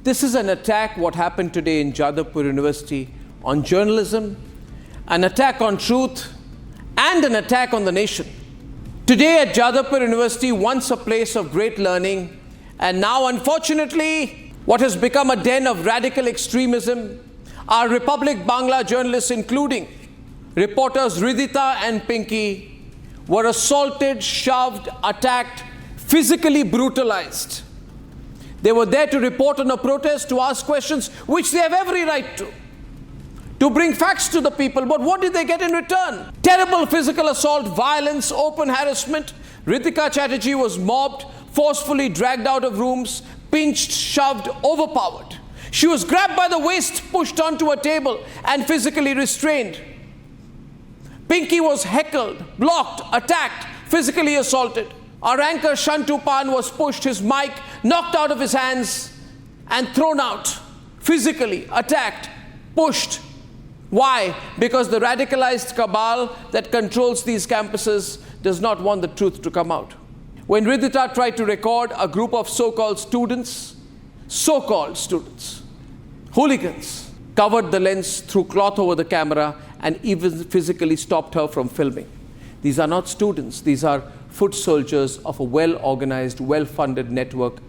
This is an attack, what happened today in Jadavpur University, on journalism, an attack on truth, and an attack on the nation. Today at Jadavpur University, once a place of great learning, and now unfortunately, what has become a den of radical extremism, our Republic Bangla journalists, including reporters Hridita and Pinki, were assaulted, shoved, attacked, physically brutalized. They were there to report on a protest, to ask questions, which they have every right to bring facts to the people. But what did they get in return? Terrible physical assault, violence, open harassment. Ritika Chatterjee was mobbed, forcefully dragged out of rooms, pinched, shoved, overpowered. She was grabbed by the waist, pushed onto a table, and physically restrained. Pinki was heckled, blocked, attacked, physically assaulted. Our anchor Shantu Pan was pushed, his mic knocked out of his hands and thrown out, physically attacked, pushed. Why? Because the radicalized cabal that controls these campuses does not want the truth to come out. When Hridita tried to record, a group of so-called students, hooligans, covered the lens, threw cloth over the camera, and even physically stopped her from filming. These are not students, these are foot soldiers of a well-organized, well-funded network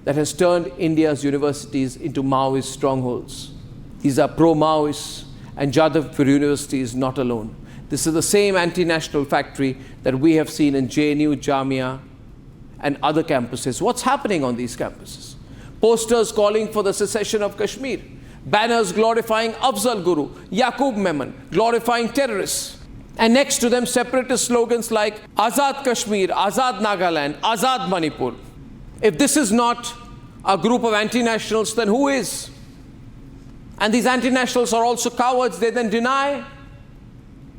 that has turned India's universities into Maoist strongholds. These are pro-Maoists, and Jadavpur University is not alone. This is the same anti-national factory that we have seen in JNU, Jamia, and other campuses. What's happening on these campuses? Posters calling for the secession of Kashmir, banners glorifying Afzal Guru, Yaqub Memon, glorifying terrorists. And next to them, separatist slogans like Azad Kashmir, Azad Nagaland, Azad Manipur. If this is not a group of anti-nationals, then who is? And these anti-nationals are also cowards. They then deny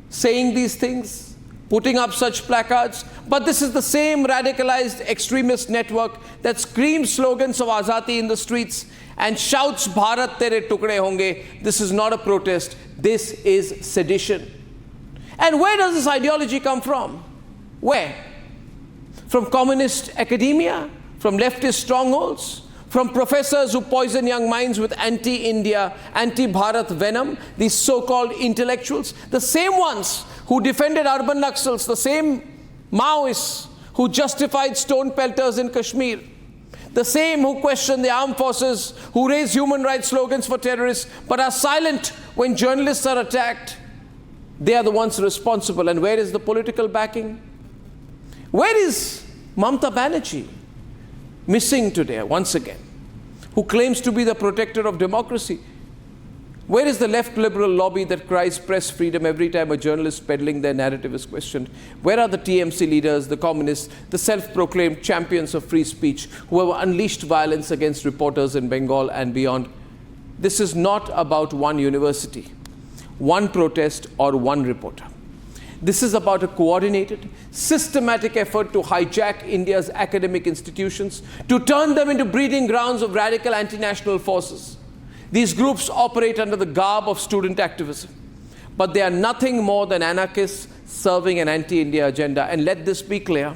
saying these things, putting up such placards. But this is the same radicalized extremist network that screams slogans of Azadi in the streets and shouts Bharat tere tukde honge. This is not a protest. This is sedition. And where does this ideology come from? Where? From communist academia? From leftist strongholds? From professors who poison young minds with anti-India, anti-Bharat venom? These so-called intellectuals? The same ones who defended urban Naxals, the same Maoists who justified stone pelters in Kashmir, the same who question the armed forces, who raise human rights slogans for terrorists, but are silent when journalists are attacked. They are the ones responsible. And where is the political backing? Where is Mamata Banerjee, missing today once again, who claims to be the protector of democracy? Where is the left liberal lobby that cries press freedom every time a journalist peddling their narrative is questioned? Where are the TMC leaders, the communists, the self-proclaimed champions of free speech who have unleashed violence against reporters in Bengal and beyond? This is not about one university, one protest, or one reporter. This is about a coordinated, systematic effort to hijack India's academic institutions, to turn them into breeding grounds of radical anti-national forces. These groups operate under the garb of student activism, but they are nothing more than anarchists serving an anti-India agenda. And let this be clear,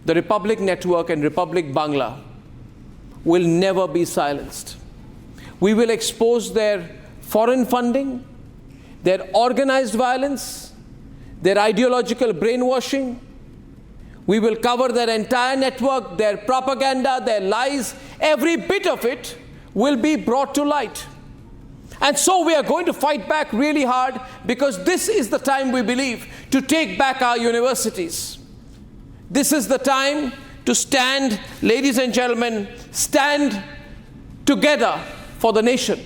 the Republic Network and Republic Bangla will never be silenced. We will expose their foreign funding, their organized violence, their ideological brainwashing. We will cover their entire network, their propaganda, their lies. Every bit of it will be brought to light. And so we are going to fight back really hard, because this is the time, we believe, to take back our universities. This is the time to stand, ladies and gentlemen, stand together for the nation.